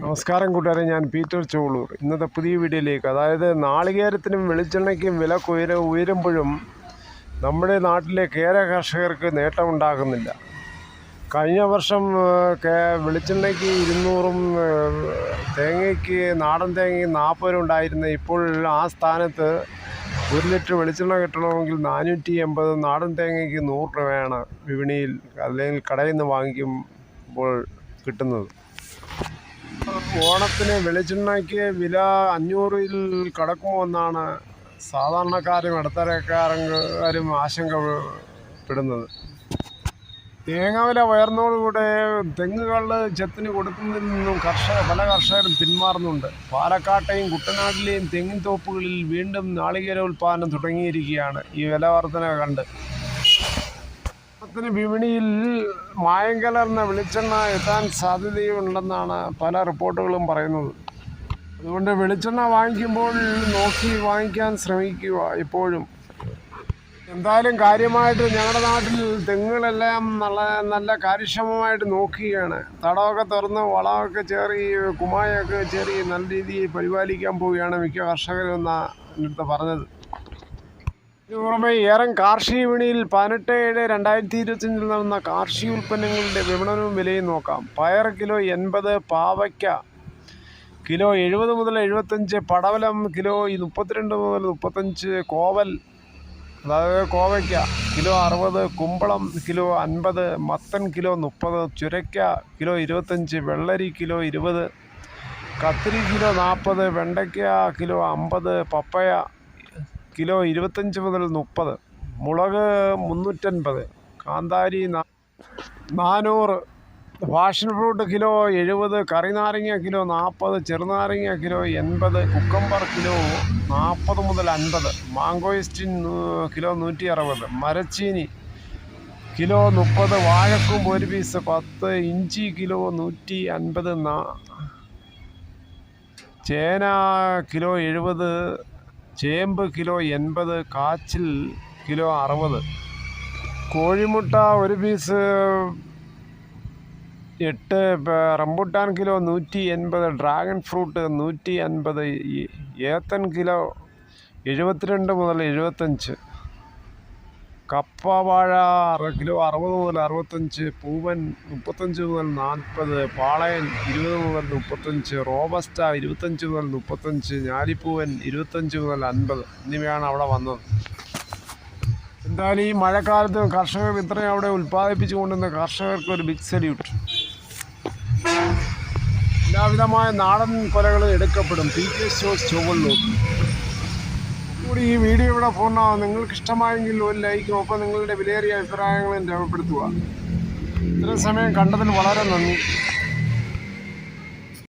നമസ്കാരം കൂട്ടുകാരെ, ഞാൻ പീറ്റർ ചോളൂർ. ഇന്നത്തെ പുതിയ വീഡിയോയിലേക്ക്, അതായത് നാളികേരത്തിനും വെളിച്ചെണ്ണയ്ക്കും വില ഉയരുമ്പോഴും നമ്മുടെ നാട്ടിലെ കേര കർഷകർക്ക് നേട്ടമുണ്ടാകുന്നില്ല. കഴിഞ്ഞ വർഷം വെളിച്ചെണ്ണയ്ക്ക് 200-ഉം തേങ്ങയ്ക്ക് നാടൻ തേങ്ങയ്ക്ക് 40 ഉണ്ടായിരുന്ന ഇപ്പോൾ ആ സ്ഥാനത്ത് 1 ലിറ്റർ വെളിച്ചെണ്ണ കിട്ടണമെങ്കിൽ 480, നാടൻ തേങ്ങയ്ക്ക് 100 രൂപയാണ് വിപണിയിൽ അല്ലെങ്കിൽ കടയിൽ നിന്ന് വാങ്ങിക്കുമ്പോൾ കിട്ടുന്നത്. ഓണത്തിന് വെളിച്ചെണ്ണയ്ക്ക് വില 500-ൽ കടക്കുമെന്നാണ് സാധാരണക്കാരും ഇടത്തരക്കാരും ആശങ്കപ്പെടുന്നത്. തേങ്ങ വില ഉയർന്നതോടുകൂടെ തെങ്ങുകൾ ചെത്തിന് കൊടുക്കുന്നതിൽ നിന്നും പല കർഷകരും പിന്മാറുന്നുണ്ട്. പാലക്കാട്ടെയും കുട്ടനാട്ടിലെയും തെങ്ങിൻ തോപ്പുകളിൽ വീണ്ടും നാളികേര ഉൽപ്പാദനം തുടങ്ങിയിരിക്കുകയാണ് ഈ വില വർധന കണ്ട്. വിപണിയിൽ മായം കലർന്ന വെളിച്ചെണ്ണ എത്താൻ സാധ്യതയുണ്ടെന്നാണ് പല റിപ്പോർട്ടുകളും പറയുന്നത്. അതുകൊണ്ട് വെളിച്ചെണ്ണ വാങ്ങിക്കുമ്പോൾ നോക്കി വാങ്ങിക്കാൻ ശ്രമിക്കുക എപ്പോഴും. എന്തായാലും കാര്യമായിട്ട് ഞങ്ങളുടെ നാട്ടിൽ തെങ്ങുകളെല്ലാം നല്ല കാര്യക്ഷമമായിട്ട് നോക്കുകയാണ്. തടമൊക്കെ തുറന്ന് വളമൊക്കെ ചേറി കുമ്മായൊക്കെ ചേറി നല്ല രീതിയിൽ പരിപാലിക്കാൻ പോവുകയാണ് മിക്ക കർഷകരും എന്നാണ് ഇന്നത്തെ പറഞ്ഞത്. ഇതിനു പുറമെ ഏറെ കാർഷിക വിപണിയിൽ 18/7/2025 നടന്ന കാർഷിക ഉൽപ്പന്നങ്ങളുടെ വിപണനവും വിലയും നോക്കാം. പയർ കിലോ 80, പാവയ്ക്ക കിലോ 70 മുതൽ 75, പടവലം കിലോ 32 മുതൽ 35, കോവൽ അതായത് കോവയ്ക്ക കിലോ 60, കുമ്പളം കിലോ 50, മത്തൻ കിലോ 30, ചുരയ്ക്ക കിലോ 25, വെള്ളരി കിലോ 20, കത്തിരി കിലോ 40, വെണ്ടയ്ക്ക കിലോ 50, പപ്പയ കിലോ 25 മുതൽ 30, മുളക് 350, കാന്താരി 400, പാഷൻ ഫ്രൂട്ട് കിലോ 70, കറിനാരങ്ങ കിലോ 40, ചെറുനാരങ്ങ കിലോ 80, കുക്കമ്പർ കിലോ 40 മുതൽ 50, മാങ്കോയിസ്റ്റിൻ കിലോ 160, മരച്ചീനി കിലോ 30, വാഴക്കൂമ്പ് 1 പീസ് 10, ഇഞ്ചി കിലോ 150, ചേന കിലോ 70, ചേമ്പ് കിലോ 80, കാച്ചിൽ കിലോ 60, കോഴിമുട്ട 1 piece 8, rambutan kilo 180, dragon fruit 150, ഏത്തൻ കിലോ 72 മുതൽ 75, കപ്പ വാഴ കിലോ 60 മുതൽ 65, പൂവൻ 35 മുതൽ 40, പാളയൻ 20 മുതൽ 35, റോബസ്റ്റ 25 മുതൽ 35, ഞാലിപ്പൂവൻ 25 മുതൽ 50 എന്നിവയാണ് അവിടെ വന്നത്. എന്തായാലും ഈ മഴക്കാലത്ത് കർഷകർ ഇത്രയും അവിടെ ഉൽപ്പാദിപ്പിച്ചു കൊണ്ടുവന്ന കർഷകർക്ക് ഒരു ബിഗ് സല്യൂട്ട്. എല്ലാവിധമായ നാടൻ കൊലകളും എടുക്കപ്പെടും. പീറ്റർ ചോളൂർ. കൂടി ഈ വീഡിയോ ഇവിടെ പൂർണ്ണമാകും. നിങ്ങൾക്ക് ഇഷ്ടമായെങ്കിൽ ഒരു ലൈക്കും ഒപ്പം നിങ്ങളുടെ വിലയേറിയ അഭിപ്രായങ്ങളും രേഖപ്പെടുത്തുക. ഇത്രയും സമയം കണ്ടതിന് വളരെ നന്ദി.